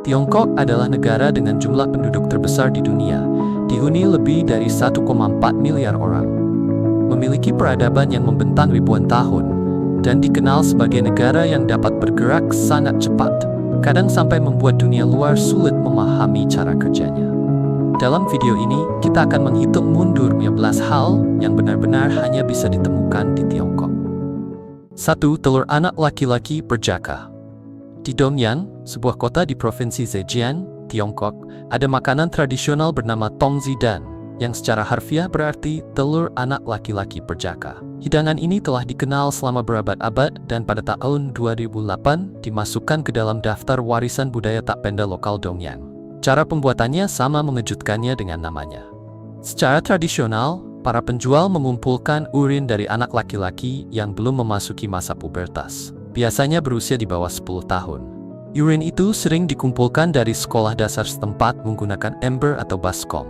Tiongkok adalah negara dengan jumlah penduduk terbesar di dunia, dihuni lebih dari 1,4 miliar orang. Memiliki peradaban yang membentang ribuan tahun, dan dikenal sebagai negara yang dapat bergerak sangat cepat, kadang sampai membuat dunia luar sulit memahami cara kerjanya. Dalam video ini, kita akan menghitung mundur 15 hal yang benar-benar hanya bisa ditemukan di Tiongkok. 1. Telur anak laki-laki perjaka. Di Dongyang, sebuah kota di provinsi Zhejiang, Tiongkok, ada makanan tradisional bernama tongzidan, yang secara harfiah berarti telur anak laki-laki perjaka. Hidangan ini telah dikenal selama berabad-abad dan pada tahun 2008 dimasukkan ke dalam daftar warisan budaya tak benda lokal Dongyang. Cara pembuatannya sama mengejutkannya dengan namanya. Secara tradisional, para penjual mengumpulkan urin dari anak laki-laki yang belum memasuki masa pubertas, biasanya berusia di bawah 10 tahun. Urin itu sering dikumpulkan dari sekolah dasar setempat menggunakan ember atau baskom.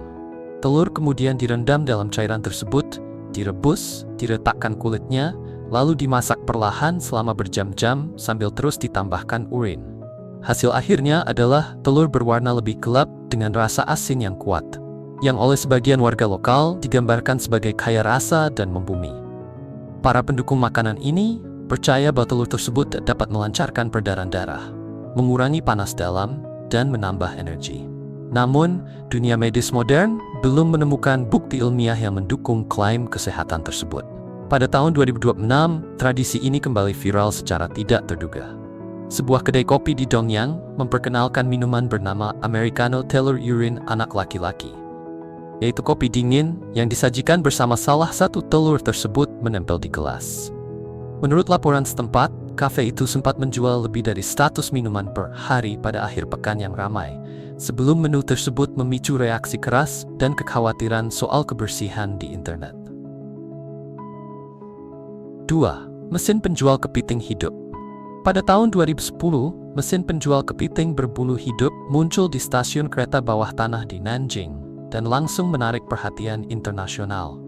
Telur kemudian direndam dalam cairan tersebut, direbus, diretakkan kulitnya, lalu dimasak perlahan selama berjam-jam sambil terus ditambahkan urin. Hasil akhirnya adalah telur berwarna lebih gelap dengan rasa asin yang kuat, yang oleh sebagian warga lokal digambarkan sebagai kaya rasa dan membumi. Para pendukung makanan ini percaya bahwa telur tersebut dapat melancarkan peredaran darah, mengurangi panas dalam, dan menambah energi. Namun, dunia medis modern belum menemukan bukti ilmiah yang mendukung klaim kesehatan tersebut. Pada tahun 2026, tradisi ini kembali viral secara tidak terduga. Sebuah kedai kopi di Dongyang memperkenalkan minuman bernama Americano Telur Urine anak laki-laki, yaitu kopi dingin yang disajikan bersama salah satu telur tersebut menempel di gelas. Menurut laporan setempat, kafe itu sempat menjual lebih dari 100 minuman per hari pada akhir pekan yang ramai, sebelum menu tersebut memicu reaksi keras dan kekhawatiran soal kebersihan di internet. 2. Mesin penjual kepiting hidup. Pada tahun 2010, mesin penjual kepiting berbulu hidup muncul di stasiun kereta bawah tanah di Nanjing dan langsung menarik perhatian internasional.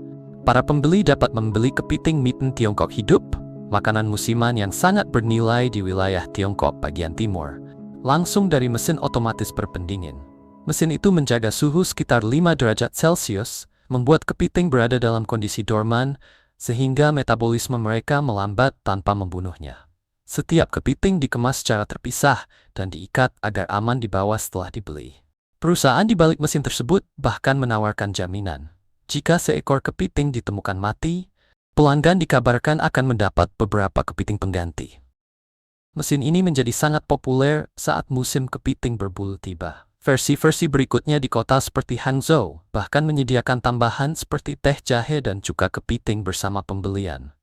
Para pembeli dapat membeli kepiting mitten Tiongkok hidup, makanan musiman yang sangat bernilai di wilayah Tiongkok bagian timur, langsung dari mesin otomatis berpendingin. Mesin itu menjaga suhu sekitar 5 derajat Celcius, membuat kepiting berada dalam kondisi dorman, sehingga metabolisme mereka melambat tanpa membunuhnya. Setiap kepiting dikemas secara terpisah dan diikat agar aman dibawa setelah dibeli. Perusahaan di balik mesin tersebut bahkan menawarkan jaminan. Jika seekor kepiting ditemukan mati, pelanggan dikabarkan akan mendapat beberapa kepiting pengganti. Mesin ini menjadi sangat populer saat musim kepiting berbulu tiba. Versi-versi berikutnya di kota seperti Hangzhou bahkan menyediakan tambahan seperti teh jahe dan cuka kepiting bersama pembelian.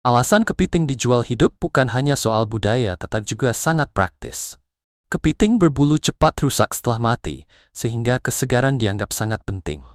Alasan kepiting dijual hidup bukan hanya soal budaya tetapi juga sangat praktis. Kepiting berbulu cepat rusak setelah mati, sehingga kesegaran dianggap sangat penting.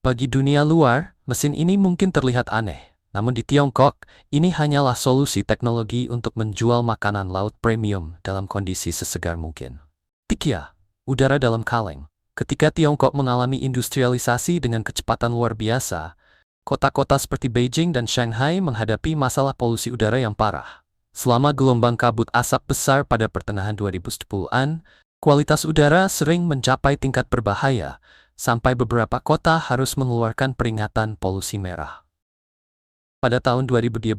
Bagi dunia luar, mesin ini mungkin terlihat aneh, namun di Tiongkok, ini hanyalah solusi teknologi untuk menjual makanan laut premium dalam kondisi sesegar mungkin. 3. Udara dalam kaleng. Ketika Tiongkok mengalami industrialisasi dengan kecepatan luar biasa, kota-kota seperti Beijing dan Shanghai menghadapi masalah polusi udara yang parah. Selama gelombang kabut asap besar pada pertengahan 2010-an, kualitas udara sering mencapai tingkat berbahaya, sampai beberapa kota harus mengeluarkan peringatan polusi merah. Pada tahun 2012,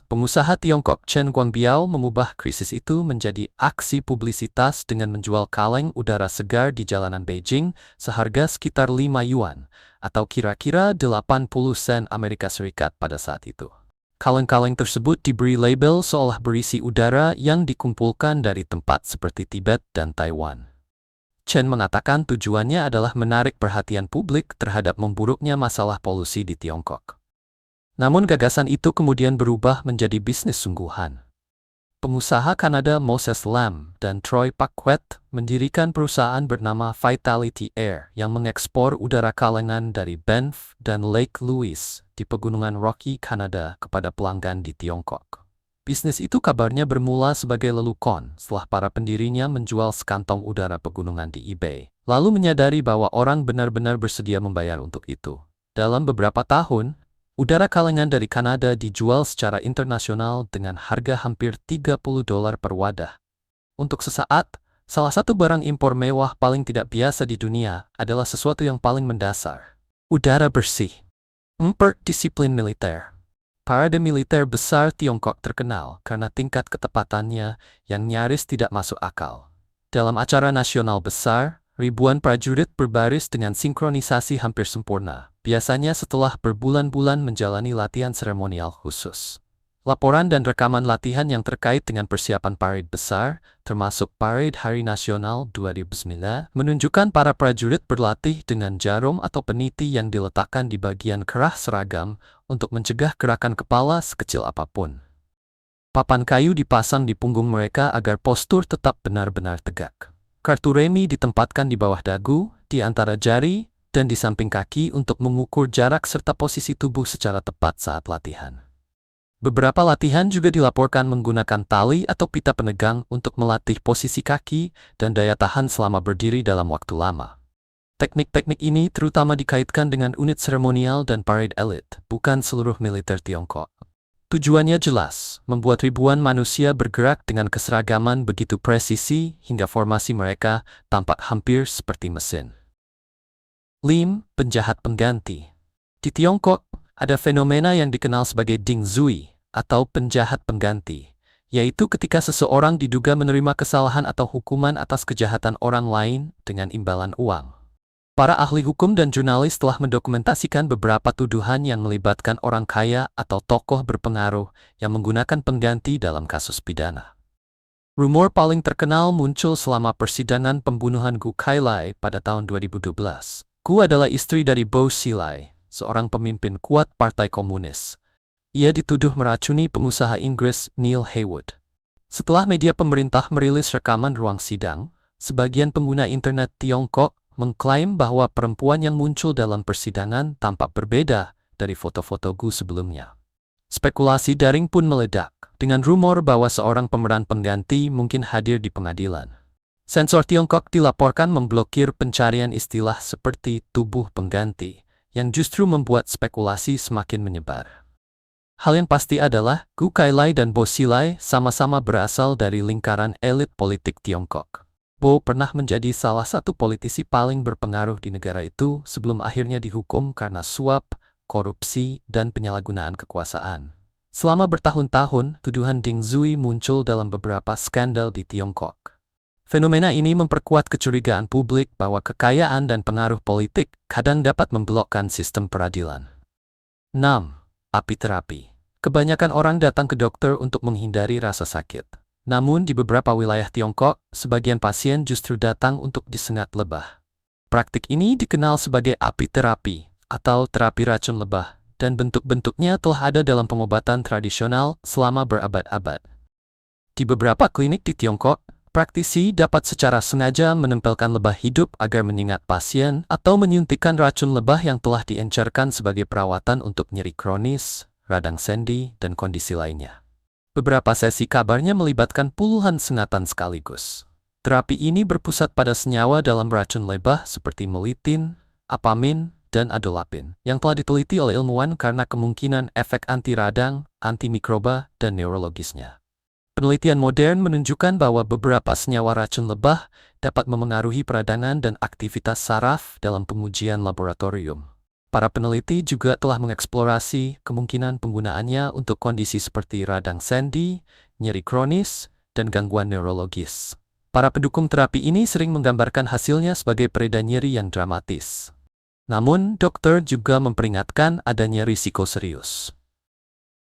pengusaha Tiongkok Chen Guangbiao mengubah krisis itu menjadi aksi publisitas dengan menjual kaleng udara segar di jalanan Beijing seharga sekitar 5 yuan, atau kira-kira 80 sen Amerika Serikat pada saat itu. Kaleng-kaleng tersebut diberi label seolah berisi udara yang dikumpulkan dari tempat seperti Tibet dan Taiwan. Chen mengatakan tujuannya adalah menarik perhatian publik terhadap memburuknya masalah polusi di Tiongkok. Namun gagasan itu kemudian berubah menjadi bisnis sungguhan. Pengusaha Kanada Moses Lam dan Troy Paquette mendirikan perusahaan bernama Vitality Air yang mengekspor udara kalengan dari Banff dan Lake Louise di pegunungan Rocky, Kanada kepada pelanggan di Tiongkok. Bisnis itu kabarnya bermula sebagai lelukon setelah para pendirinya menjual sekantong udara pegunungan di eBay, lalu menyadari bahwa orang benar-benar bersedia membayar untuk itu. Dalam beberapa tahun, udara kalengan dari Kanada dijual secara internasional dengan harga hampir $30 per wadah. Untuk sesaat, Salah satu barang impor mewah paling tidak biasa di dunia adalah sesuatu yang paling mendasar. Udara bersih. 4. Disiplin militer. Parade militer besar Tiongkok terkenal karena tingkat ketepatannya yang nyaris tidak masuk akal. Dalam acara nasional besar, ribuan prajurit berbaris dengan sinkronisasi hampir sempurna, biasanya setelah berbulan-bulan menjalani latihan seremonial khusus. Laporan dan rekaman latihan yang terkait dengan persiapan parade besar, termasuk Parade Hari Nasional 2009, menunjukkan para prajurit berlatih dengan jarum atau peniti yang diletakkan di bagian kerah seragam untuk mencegah gerakan kepala sekecil apapun. Papan kayu dipasang di punggung mereka agar postur tetap benar-benar tegak. Kartu remi ditempatkan di bawah dagu, di antara jari, dan di samping kaki untuk mengukur jarak serta posisi tubuh secara tepat saat latihan. Beberapa latihan juga dilaporkan menggunakan tali atau pita penegang untuk melatih posisi kaki dan daya tahan selama berdiri dalam waktu lama. Teknik-teknik ini terutama dikaitkan dengan unit seremonial dan parade elit, bukan seluruh militer Tiongkok. Tujuannya jelas, membuat ribuan manusia bergerak dengan keseragaman begitu presisi hingga formasi mereka tampak hampir seperti mesin. 5. Penjahat pengganti. Di Tiongkok, ada fenomena yang dikenal sebagai Ding Zui, atau penjahat pengganti, yaitu ketika seseorang diduga menerima kesalahan atau hukuman atas kejahatan orang lain dengan imbalan uang. Para ahli hukum dan jurnalis telah mendokumentasikan beberapa tuduhan yang melibatkan orang kaya atau tokoh berpengaruh yang menggunakan pengganti dalam kasus pidana. Rumor paling terkenal muncul selama persidangan pembunuhan Gu Kailai pada tahun 2012. Gu adalah istri dari Bo Xilai, seorang pemimpin kuat Partai Komunis. Ia dituduh meracuni pengusaha Inggris Neil Haywood. Setelah media pemerintah merilis rekaman ruang sidang, sebagian pengguna internet Tiongkok mengklaim bahwa perempuan yang muncul dalam persidangan tampak berbeda dari foto-foto Gu sebelumnya. Spekulasi daring pun meledak, dengan rumor bahwa seorang pemeran pengganti mungkin hadir di pengadilan. Sensor Tiongkok dilaporkan memblokir pencarian istilah seperti tubuh pengganti, yang justru membuat spekulasi semakin menyebar. Hal yang pasti adalah, Gu Kailai dan Bo Xilai sama-sama berasal dari lingkaran elit politik Tiongkok. Bo pernah menjadi salah satu politisi paling berpengaruh di negara itu sebelum akhirnya dihukum karena suap, korupsi, dan penyalahgunaan kekuasaan. Selama bertahun-tahun, tuduhan Ding Zui muncul dalam beberapa skandal di Tiongkok. Fenomena ini memperkuat kecurigaan publik bahwa kekayaan dan pengaruh politik kadang dapat memblokkan sistem peradilan. 6. Apiterapi. Kebanyakan orang datang ke dokter untuk menghindari rasa sakit. Namun di beberapa wilayah Tiongkok, sebagian pasien justru datang untuk disengat lebah. Praktik ini dikenal sebagai apiterapi atau terapi racun lebah, dan bentuk-bentuknya telah ada dalam pengobatan tradisional selama berabad-abad. Di beberapa klinik di Tiongkok, praktisi dapat secara sengaja menempelkan lebah hidup agar menyengat pasien atau menyuntikkan racun lebah yang telah diencerkan sebagai perawatan untuk nyeri kronis, radang sendi, dan kondisi lainnya. Beberapa sesi kabarnya melibatkan puluhan sengatan sekaligus. Terapi ini berpusat pada senyawa dalam racun lebah seperti melitin, apamin, dan adolapin, yang telah diteliti oleh ilmuwan karena kemungkinan efek anti radang, antimikroba, dan neurologisnya. Penelitian modern menunjukkan bahwa beberapa senyawa racun lebah dapat memengaruhi peradangan dan aktivitas saraf dalam pengujian laboratorium. Para peneliti juga telah mengeksplorasi kemungkinan penggunaannya untuk kondisi seperti radang sendi, nyeri kronis, dan gangguan neurologis. Para pendukung terapi ini sering menggambarkan hasilnya sebagai pereda nyeri yang dramatis. Namun, dokter juga memperingatkan adanya risiko serius.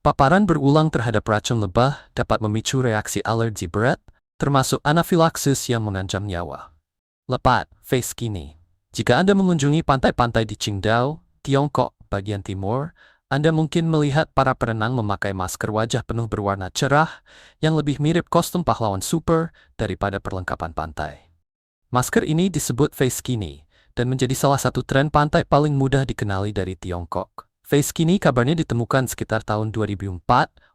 Paparan berulang terhadap racun lebah dapat memicu reaksi alergi berat, termasuk anafilaksis yang mengancam nyawa. 4. Face skinny. Jika Anda mengunjungi pantai-pantai di Qingdao, Tiongkok, bagian timur, Anda mungkin melihat para perenang memakai masker wajah penuh berwarna cerah yang lebih mirip kostum pahlawan super daripada perlengkapan pantai. Masker ini disebut face skinny dan menjadi salah satu tren pantai paling mudah dikenali dari Tiongkok. Face skinny kabarnya ditemukan sekitar tahun 2004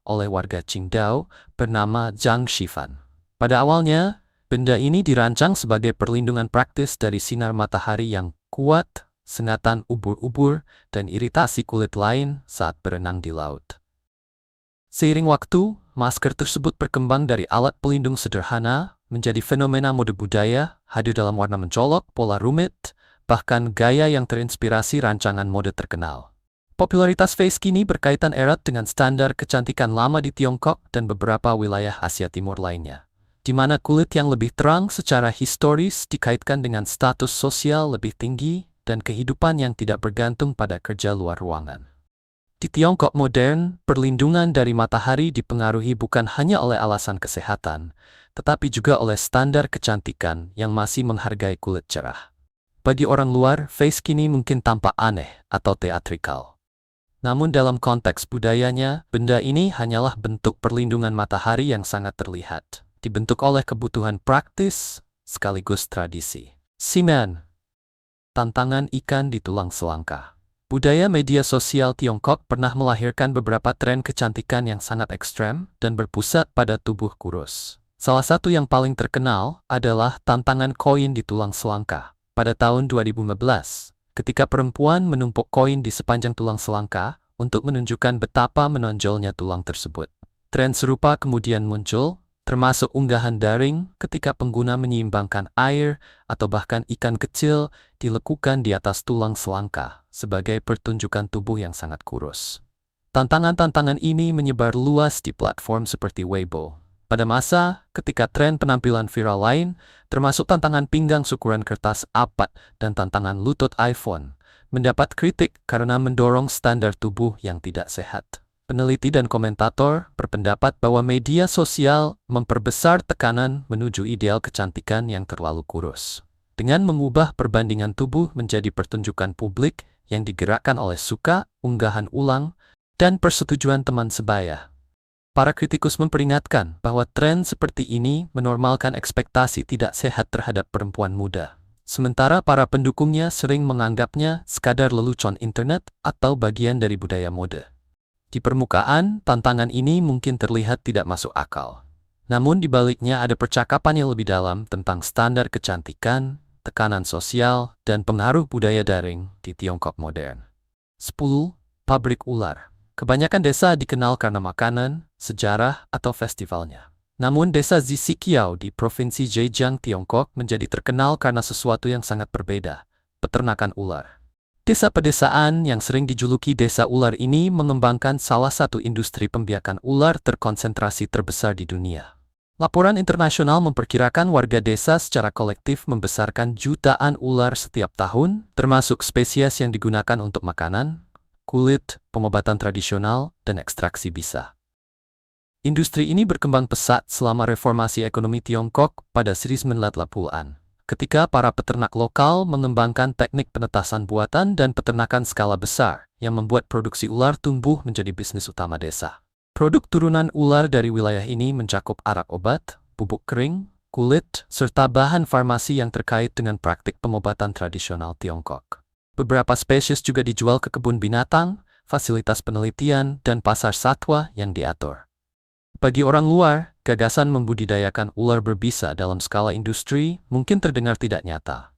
oleh warga Qingdao bernama Zhang Shifan. Pada awalnya, benda ini dirancang sebagai perlindungan praktis dari sinar matahari yang kuat, sengatan ubur-ubur, dan iritasi kulit lain saat berenang di laut. Seiring waktu, masker tersebut berkembang dari alat pelindung sederhana menjadi fenomena mode budaya, hadir dalam warna mencolok, pola rumit, bahkan gaya yang terinspirasi rancangan mode terkenal. Popularitas face kini berkaitan erat dengan standar kecantikan lama di Tiongkok dan beberapa wilayah Asia Timur lainnya, di mana kulit yang lebih terang secara historis dikaitkan dengan status sosial lebih tinggi dan kehidupan yang tidak bergantung pada kerja luar ruangan. Di Tiongkok modern, perlindungan dari matahari dipengaruhi bukan hanya oleh alasan kesehatan, tetapi juga oleh standar kecantikan yang masih menghargai kulit cerah. Bagi orang luar, face kini mungkin tampak aneh atau teatrikal. Namun dalam konteks budayanya, benda ini hanyalah bentuk perlindungan matahari yang sangat terlihat, dibentuk oleh kebutuhan praktis sekaligus tradisi. Simen, tantangan ikan di tulang selangka. Budaya media sosial Tiongkok pernah melahirkan beberapa tren kecantikan yang sangat ekstrem dan berpusat pada tubuh kurus. Salah satu yang paling terkenal adalah tantangan koin di tulang selangka. Pada tahun 2015, ketika perempuan menumpuk koin di sepanjang tulang selangka untuk menunjukkan betapa menonjolnya tulang tersebut. Tren serupa kemudian muncul, termasuk unggahan daring ketika pengguna menyeimbangkan air atau bahkan ikan kecil dilekukan di atas tulang selangka sebagai pertunjukan tubuh yang sangat kurus. Tantangan-tantangan ini menyebar luas di platform seperti Weibo. Pada masa ketika tren penampilan viral lain, termasuk tantangan pinggang syukuran kertas A4 dan tantangan lutut iPhone, mendapat kritik karena mendorong standar tubuh yang tidak sehat. Peneliti dan komentator berpendapat bahwa media sosial memperbesar tekanan menuju ideal kecantikan yang terlalu kurus. Dengan mengubah perbandingan tubuh menjadi pertunjukan publik yang digerakkan oleh suka, unggahan ulang, dan persetujuan teman sebaya. Para kritikus memperingatkan bahwa tren seperti ini menormalkan ekspektasi tidak sehat terhadap perempuan muda. Sementara para pendukungnya sering menganggapnya sekadar lelucon internet atau bagian dari budaya mode. Di permukaan, tantangan ini mungkin terlihat tidak masuk akal. Namun di baliknya ada percakapan yang lebih dalam tentang standar kecantikan, tekanan sosial, dan pengaruh budaya daring di Tiongkok modern. 10. Pabrik ular. Kebanyakan desa dikenal karena makanan, sejarah, atau festivalnya. Namun desa Zisikiao di Provinsi Zhejiang, Tiongkok menjadi terkenal karena sesuatu yang sangat berbeda, peternakan ular. Desa pedesaan yang sering dijuluki desa ular ini mengembangkan salah satu industri pembiakan ular terkonsentrasi terbesar di dunia. Laporan internasional memperkirakan warga desa secara kolektif membesarkan jutaan ular setiap tahun, termasuk spesies yang digunakan untuk makanan, kulit, pengobatan tradisional, dan ekstraksi bisa. Industri ini berkembang pesat selama reformasi ekonomi Tiongkok pada 1980-an, ketika para peternak lokal mengembangkan teknik penetasan buatan dan peternakan skala besar yang membuat produksi ular tumbuh menjadi bisnis utama desa. Produk turunan ular dari wilayah ini mencakup arak obat, bubuk kering, kulit, serta bahan farmasi yang terkait dengan praktik pengobatan tradisional Tiongkok. Beberapa spesies juga dijual ke kebun binatang, fasilitas penelitian, dan pasar satwa yang diatur. Bagi orang luar, gagasan membudidayakan ular berbisa dalam skala industri mungkin terdengar tidak nyata.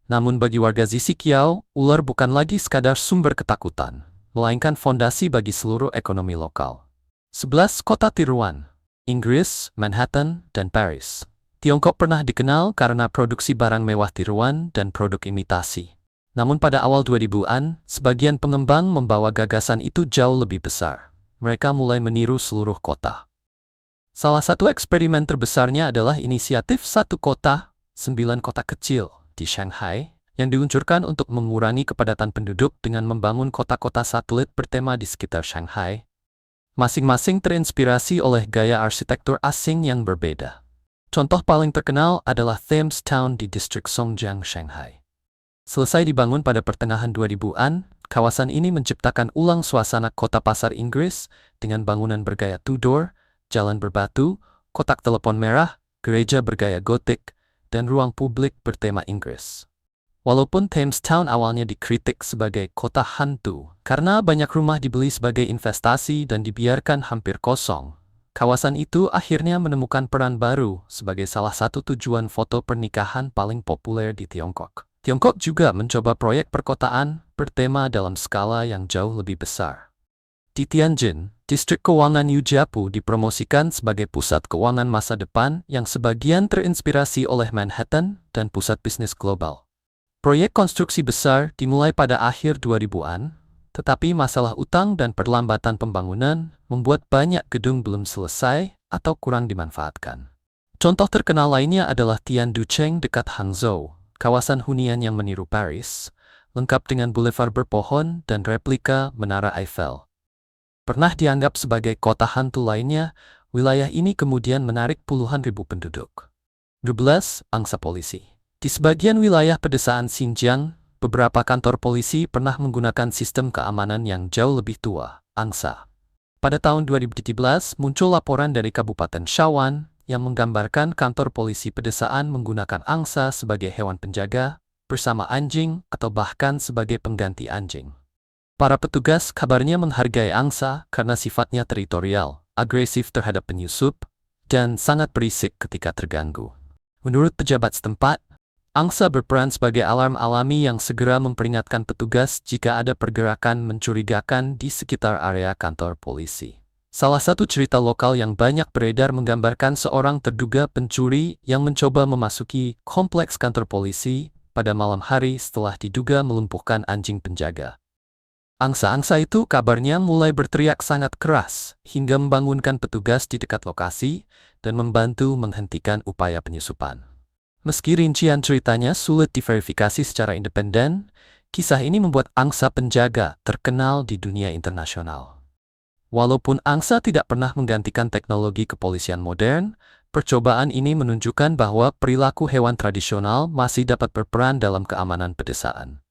Namun bagi warga Zisikiao, ular bukan lagi sekadar sumber ketakutan, melainkan fondasi bagi seluruh ekonomi lokal. 11 kota tiruan, Inggris, Manhattan, dan Paris. Tiongkok pernah dikenal karena produksi barang mewah tiruan dan produk imitasi. Namun pada awal 2000-an, sebagian pengembang membawa gagasan itu jauh lebih besar. Mereka mulai meniru seluruh kota. Salah satu eksperimen terbesarnya adalah inisiatif satu kota, 9 kota kecil di Shanghai, yang diluncurkan untuk mengurangi kepadatan penduduk dengan membangun kota-kota satelit bertema di sekitar Shanghai. Masing-masing terinspirasi oleh gaya arsitektur asing yang berbeda. Contoh paling terkenal adalah Thames Town di distrik Songjiang, Shanghai. Selesai dibangun pada pertengahan 2000-an, kawasan ini menciptakan ulang suasana kota pasar Inggris dengan bangunan bergaya Tudor, jalan berbatu, kotak telepon merah, gereja bergaya gotik, dan ruang publik bertema Inggris. Walaupun Thames Town awalnya dikritik sebagai kota hantu karena banyak rumah dibeli sebagai investasi dan dibiarkan hampir kosong, kawasan itu akhirnya menemukan peran baru sebagai salah satu tujuan foto pernikahan paling populer di Tiongkok. Tiongkok juga mencoba proyek perkotaan bertema dalam skala yang jauh lebih besar. Di Tianjin, distrik keuangan Yujiapu dipromosikan sebagai pusat keuangan masa depan yang sebagian terinspirasi oleh Manhattan dan pusat bisnis global. Proyek konstruksi besar dimulai pada akhir 2000-an, tetapi masalah utang dan perlambatan pembangunan membuat banyak gedung belum selesai atau kurang dimanfaatkan. Contoh terkenal lainnya adalah Tianducheng dekat Hangzhou, kawasan hunian yang meniru Paris, lengkap dengan boulevard berpohon dan replika Menara Eiffel. Pernah dianggap sebagai kota hantu lainnya, wilayah ini kemudian menarik puluhan ribu penduduk. 12. Angsa polisi. Di sebagian wilayah pedesaan Xinjiang, beberapa kantor polisi pernah menggunakan sistem keamanan yang jauh lebih tua, angsa. Pada tahun 2017, muncul laporan dari Kabupaten Shawan yang menggambarkan kantor polisi pedesaan menggunakan angsa sebagai hewan penjaga, bersama anjing atau bahkan sebagai pengganti anjing. Para petugas kabarnya menghargai angsa karena sifatnya teritorial, agresif terhadap penyusup, dan sangat berisik ketika terganggu. Menurut pejabat setempat, angsa berperan sebagai alarm alami yang segera memperingatkan petugas jika ada pergerakan mencurigakan di sekitar area kantor polisi. Salah satu cerita lokal yang banyak beredar menggambarkan seorang terduga pencuri yang mencoba memasuki kompleks kantor polisi pada malam hari setelah diduga melumpuhkan anjing penjaga. Angsa-angsa itu kabarnya mulai berteriak sangat keras hingga membangunkan petugas di dekat lokasi dan membantu menghentikan upaya penyusupan. Meski rincian ceritanya sulit diverifikasi secara independen, kisah ini membuat angsa penjaga terkenal di dunia internasional. Walaupun angsa tidak pernah menggantikan teknologi kepolisian modern, percobaan ini menunjukkan bahwa perilaku hewan tradisional masih dapat berperan dalam keamanan pedesaan.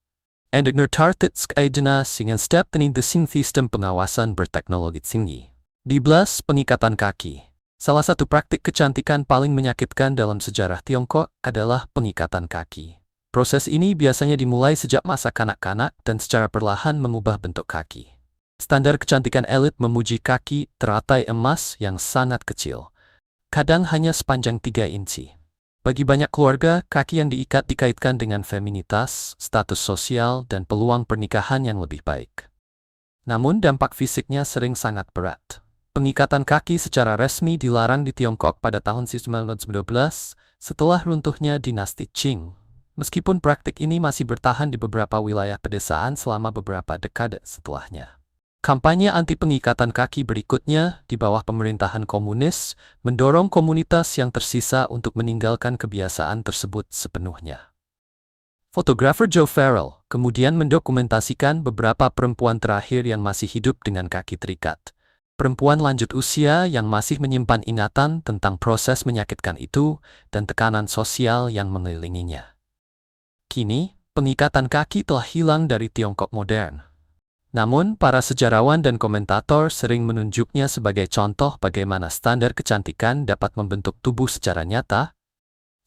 Endegner tartits keaidena dengan step tening sistem pengawasan berteknologi tinggi. 12. Pengikatan kaki. Salah satu praktik kecantikan paling menyakitkan dalam sejarah Tiongkok adalah pengikatan kaki. Proses ini biasanya dimulai sejak masa kanak-kanak dan secara perlahan mengubah bentuk kaki. Standar kecantikan elit memuji kaki teratai emas yang sangat kecil, kadang hanya sepanjang 3 inci. Bagi banyak keluarga, kaki yang diikat dikaitkan dengan feminitas, status sosial, dan peluang pernikahan yang lebih baik. Namun dampak fisiknya sering sangat berat. Pengikatan kaki secara resmi dilarang di Tiongkok pada tahun 1912 setelah runtuhnya dinasti Qing. Meskipun praktik ini masih bertahan di beberapa wilayah pedesaan selama beberapa dekade setelahnya. Kampanye anti pengikatan kaki berikutnya di bawah pemerintahan komunis mendorong komunitas yang tersisa untuk meninggalkan kebiasaan tersebut sepenuhnya. Fotografer Joe Farrell kemudian mendokumentasikan beberapa perempuan terakhir yang masih hidup dengan kaki terikat. Perempuan lanjut usia yang masih menyimpan ingatan tentang proses menyakitkan itu dan tekanan sosial yang mengelilinginya. Kini, pengikatan kaki telah hilang dari Tiongkok modern. Namun, para sejarawan dan komentator sering menunjuknya sebagai contoh bagaimana standar kecantikan dapat membentuk tubuh secara nyata,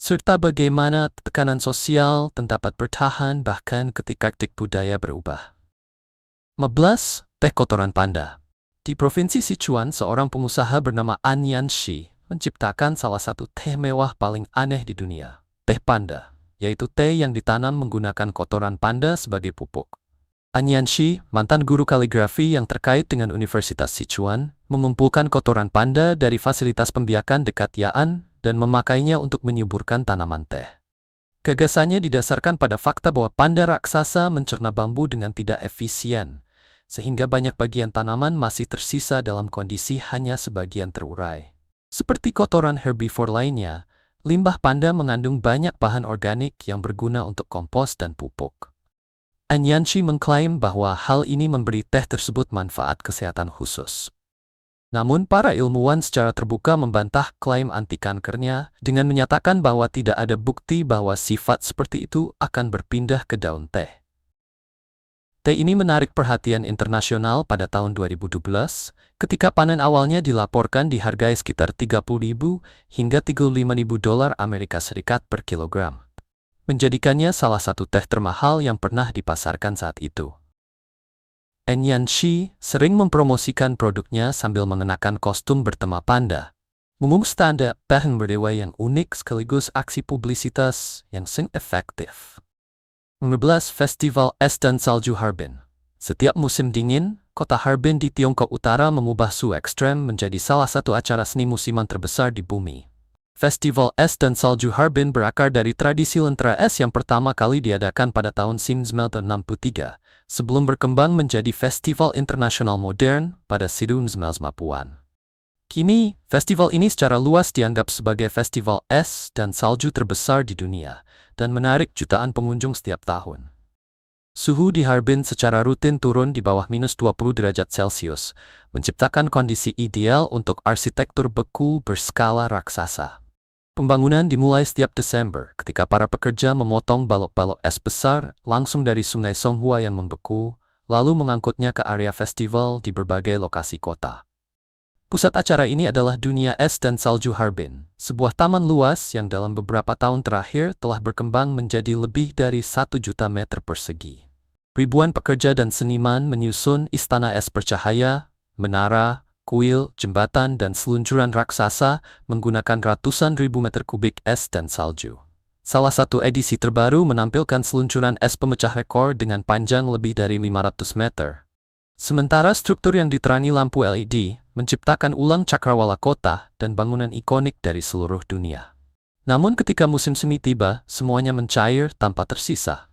serta bagaimana tekanan sosial dapat bertahan bahkan ketika praktik budaya berubah. 15. Teh kotoran panda. Di Provinsi Sichuan, seorang pengusaha bernama An Yanxi menciptakan salah satu teh mewah paling aneh di dunia, teh panda, yaitu teh yang ditanam menggunakan kotoran panda sebagai pupuk. An Yanxi, mantan guru kaligrafi yang terkait dengan Universitas Sichuan, mengumpulkan kotoran panda dari fasilitas pembiakan dekat Ya'an dan memakainya untuk menyuburkan tanaman teh. Gagasannya didasarkan pada fakta bahwa panda raksasa mencerna bambu dengan tidak efisien, sehingga banyak bagian tanaman masih tersisa dalam kondisi hanya sebagian terurai. Seperti kotoran herbivore lainnya, limbah panda mengandung banyak bahan organik yang berguna untuk kompos dan pupuk. An Yanxi mengklaim bahwa hal ini memberi teh tersebut manfaat kesehatan khusus. Namun para ilmuwan secara terbuka membantah klaim anti-kankernya dengan menyatakan bahwa tidak ada bukti bahwa sifat seperti itu akan berpindah ke daun teh. Teh ini menarik perhatian internasional pada tahun 2012 ketika panen awalnya dilaporkan dihargai sekitar $30.000 hingga $35.000 Amerika Serikat per kilogram, menjadikannya salah satu teh termahal yang pernah dipasarkan saat itu. An Yanxi sering mempromosikan produknya sambil mengenakan kostum bertema panda, memungut standar teh berdewa yang unik sekaligus aksi publisitas yang sangat efektif. 15. Festival Es dan Salju Harbin. Setiap musim dingin, kota Harbin di Tiongkok Utara mengubah suhu ekstrem menjadi salah satu acara seni musiman terbesar di bumi. Festival Es dan Salju Harbin berakar dari tradisi lentera es yang pertama kali diadakan pada tahun 1963, sebelum berkembang menjadi festival internasional modern pada tahun 1950-an. Kini, festival ini secara luas dianggap sebagai festival es dan salju terbesar di dunia, dan menarik jutaan pengunjung setiap tahun. Suhu di Harbin secara rutin turun di bawah minus 20 derajat Celcius, menciptakan kondisi ideal untuk arsitektur beku berskala raksasa. Pembangunan dimulai setiap Desember ketika para pekerja memotong balok-balok es besar langsung dari sungai Songhua yang membeku, lalu mengangkutnya ke area festival di berbagai lokasi kota. Pusat acara ini adalah Dunia Es dan Salju Harbin, sebuah taman luas yang dalam beberapa tahun terakhir telah berkembang menjadi lebih dari 1 juta meter persegi. Ribuan pekerja dan seniman menyusun istana es bercahaya, menara, kuil, jembatan, dan seluncuran raksasa menggunakan ratusan ribu meter kubik es dan salju. Salah satu edisi terbaru menampilkan seluncuran es pemecah rekor dengan panjang lebih dari 500 meter. Sementara struktur yang diterangi lampu LED menciptakan ulang cakrawala kota dan bangunan ikonik dari seluruh dunia. Namun ketika musim semi tiba, semuanya mencair tanpa tersisa.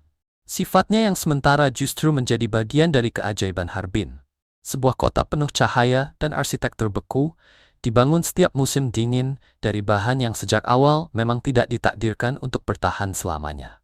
Sifatnya yang sementara justru menjadi bagian dari keajaiban Harbin. Sebuah kota penuh cahaya dan arsitektur beku, dibangun setiap musim dingin dari bahan yang sejak awal memang tidak ditakdirkan untuk bertahan selamanya.